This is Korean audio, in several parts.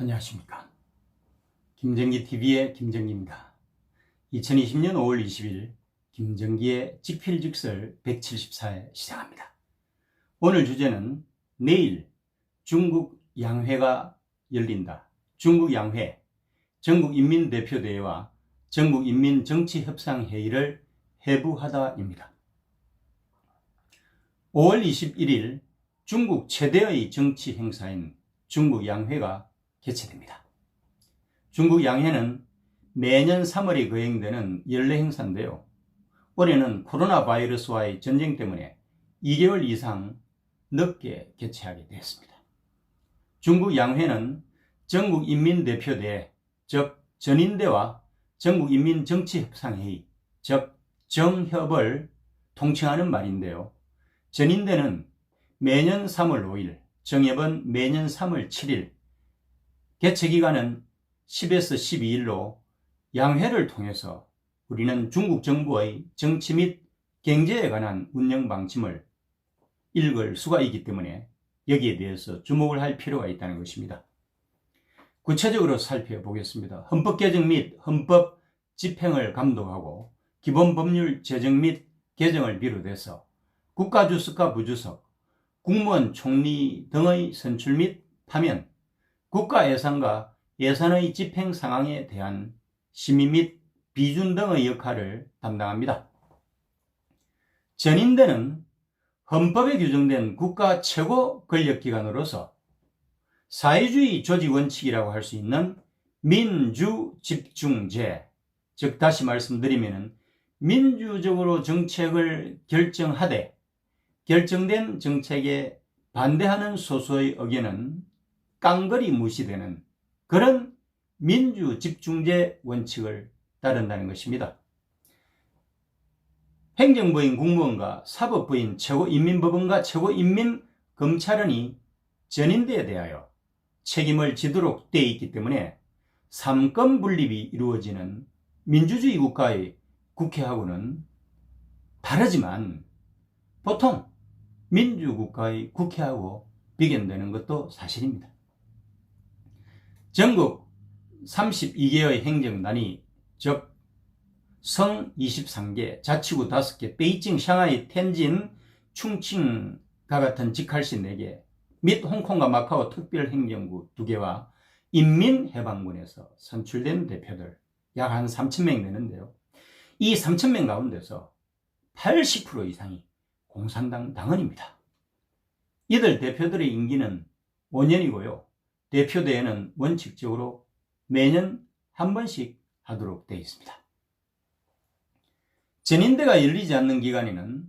안녕하십니까. 김정기TV의 김정기입니다. 2020년 5월 20일 김정기의 직필즉설 174회 시작합니다. 오늘 주제는 내일 중국 양회가 열린다. 중국 양회, 전국인민대표대회와 전국인민정치협상회의를 회부하다입니다. 5월 21일 중국 최대의 정치 행사인 중국 양회가 개최됩니다. 중국 양회는 매년 3월에 거행되는 연례 행사인데요. 올해는 코로나 바이러스와의 전쟁 때문에 2개월 이상 늦게 개최하게 되었습니다. 중국 양회는 전국인민대표대회, 즉 전인대와 전국인민정치협상회의, 즉 정협을 통칭하는 말인데요. 전인대는 매년 3월 5일, 정협은 매년 3월 7일, 개최기간은 10에서 12일로 양회를 통해서 우리는 중국 정부의 정치 및 경제에 관한 운영 방침을 읽을 수가 있기 때문에 여기에 대해서 주목을 할 필요가 있다는 것입니다. 구체적으로 살펴보겠습니다. 헌법 개정 및 헌법 집행을 감독하고 기본 법률 제정 및 개정을 비롯해서 국가주석과 부주석, 국무원 총리 등의 선출 및 파면, 국가 예산과 예산의 집행 상황에 대한 심의 및 비준 등의 역할을 담당합니다. 전인대는 헌법에 규정된 국가 최고 권력기관으로서 사회주의 조직 원칙이라고 할 수 있는 민주집중제, 즉 다시 말씀드리면 민주적으로 정책을 결정하되 결정된 정책에 반대하는 소수의 의견은 깡그리 무시되는 그런 민주집중제 원칙을 따른다는 것입니다. 행정부인 국무원과 사법부인 최고인민법원과 최고인민검찰원이 전인대에 대하여 책임을 지도록 되어 있기 때문에 삼권 분립이 이루어지는 민주주의 국가의 국회하고는 다르지만 보통 민주국가의 국회하고 비견되는 것도 사실입니다. 전국 32개의 행정단위, 즉 성 23개, 자치구 5개, 베이징, 샹하이, 텐진, 충칭과 같은 직할시 4개 및 홍콩과 마카오 특별행정구 2개와 인민해방군에서 선출된 대표들 약 한 3,000명 되는데요. 이 3,000명 가운데서 80% 이상이 공산당 당원입니다. 이들 대표들의 임기는 5년이고요. 대표대회는 원칙적으로 매년 한 번씩 하도록 되어 있습니다. 전인대가 열리지 않는 기간에는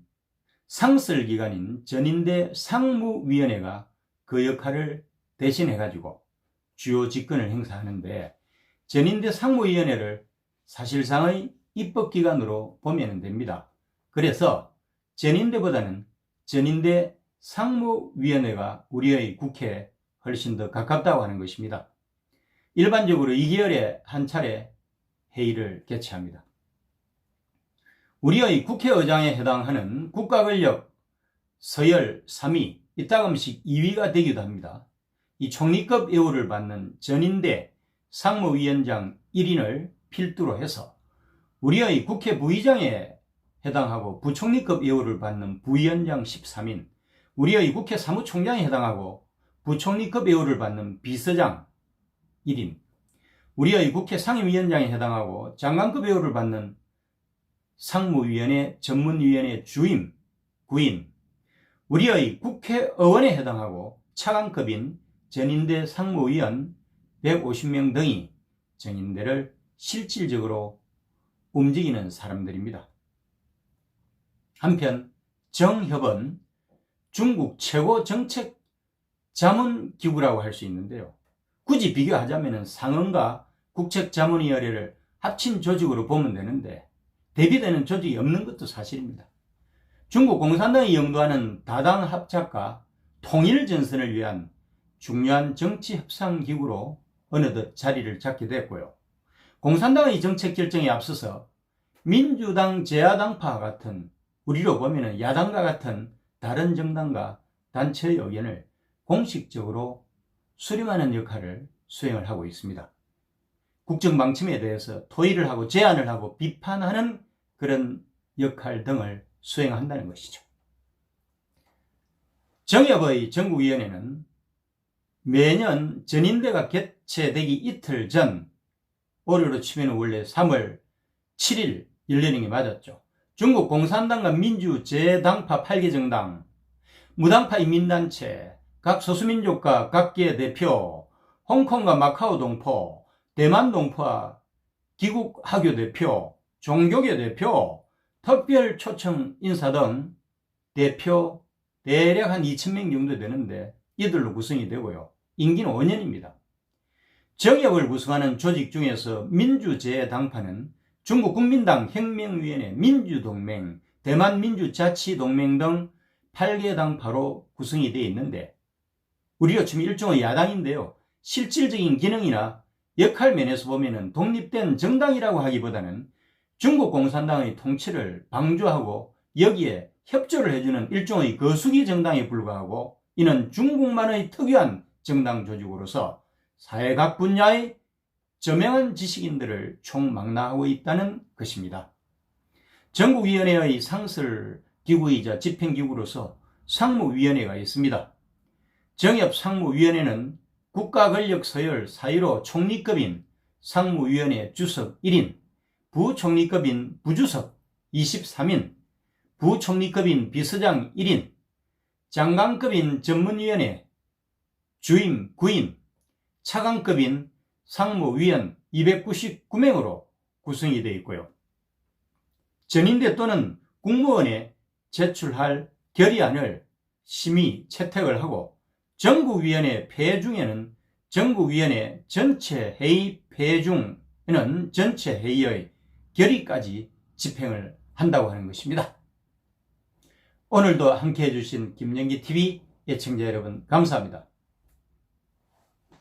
상설 기관인 전인대 상무위원회가 그 역할을 대신해가지고 주요 직권을 행사하는데 전인대 상무위원회를 사실상의 입법기관으로 보면 됩니다. 그래서 전인대보다는 전인대 상무위원회가 우리의 국회에 훨씬 더 가깝다고 하는 것입니다. 일반적으로 2개월에 한 차례 회의를 개최합니다. 우리의 국회의장에 해당하는 국가권력 서열 3위, 이따금씩 2위가 되기도 합니다. 이 총리급 예우를 받는 전인대 상무위원장 1인을 필두로 해서 우리의 국회 부의장에 해당하고 부총리급 예우를 받는 부위원장 13인, 우리의 국회 사무총장에 해당하고 부총리급 예우를 받는 비서장 1인, 우리의 국회 상임위원장에 해당하고 장관급 예우를 받는 상무위원회 전문위원회 주임 9인, 우리의 국회의원에 해당하고 차관급인 전인대 상무위원 150명 등이 전인대를 실질적으로 움직이는 사람들입니다. 한편 정협은 중국 최고 정책 자문기구라고 할 수 있는데요. 굳이 비교하자면 상원과 국책자문위원회를 합친 조직으로 보면 되는데 대비되는 조직이 없는 것도 사실입니다. 중국 공산당이 영도하는 다당 합작과 통일 전선을 위한 중요한 정치 협상기구로 어느덧 자리를 잡게 됐고요. 공산당의 정책 결정에 앞서서 민주당 제1야당파 같은, 우리로 보면 야당과 같은 다른 정당과 단체의 의견을 공식적으로 수렴하는 역할을 수행을 하고 있습니다. 국정방침에 대해서 토의를 하고 제안을 하고 비판하는 그런 역할 등을 수행한다는 것이죠. 정협의 전국위원회는 매년 전인대가 개최되기 이틀 전, 올해로 치면 원래 3월 7일 열리는 게 맞았죠. 중국 공산당과 민주재당파 8개 정당, 무당파 인민단체, 각 소수민족과 각계 대표, 홍콩과 마카오 동포, 대만 동포와 기국 하교 대표, 종교계 대표, 특별 초청 인사 등 대표 대략 한 2,000명 정도 되는데 이들로 구성이 되고요. 임기는 5년입니다. 정협을 구성하는 조직 중에서 민주재당파는 중국 국민당 혁명위원회, 민주동맹, 대만민주자치동맹 등 8개 당파로 구성이 되어 있는데 우리가 지금 일종의 야당인데요. 실질적인 기능이나 역할 면에서 보면 독립된 정당이라고 하기보다는 중국 공산당의 통치를 방조하고 여기에 협조를 해주는 일종의 거수기 정당에 불과하고 이는 중국만의 특유한 정당 조직으로서 사회 각 분야의 저명한 지식인들을 총망라하고 있다는 것입니다. 전국위원회의 상설 기구이자 집행기구로서 상무위원회가 있습니다. 정협 상무위원회는 국가권력 서열 4.15 총리급인 상무위원회 주석 1인, 부총리급인 부주석 23인, 부총리급인 비서장 1인, 장관급인 전문위원회 주임 9인, 차관급인 상무위원 299명으로 구성이 되어 있고요. 전인대 또는 국무원에 제출할 결의안을 심의 채택을 하고 전국위원회 폐회 중에는 전국위원회 전체 회의 폐회 중에는 전체 회의의 결의까지 집행을 한다고 하는 것입니다. 오늘도 함께해 주신 김영기TV 애청자 여러분 감사합니다.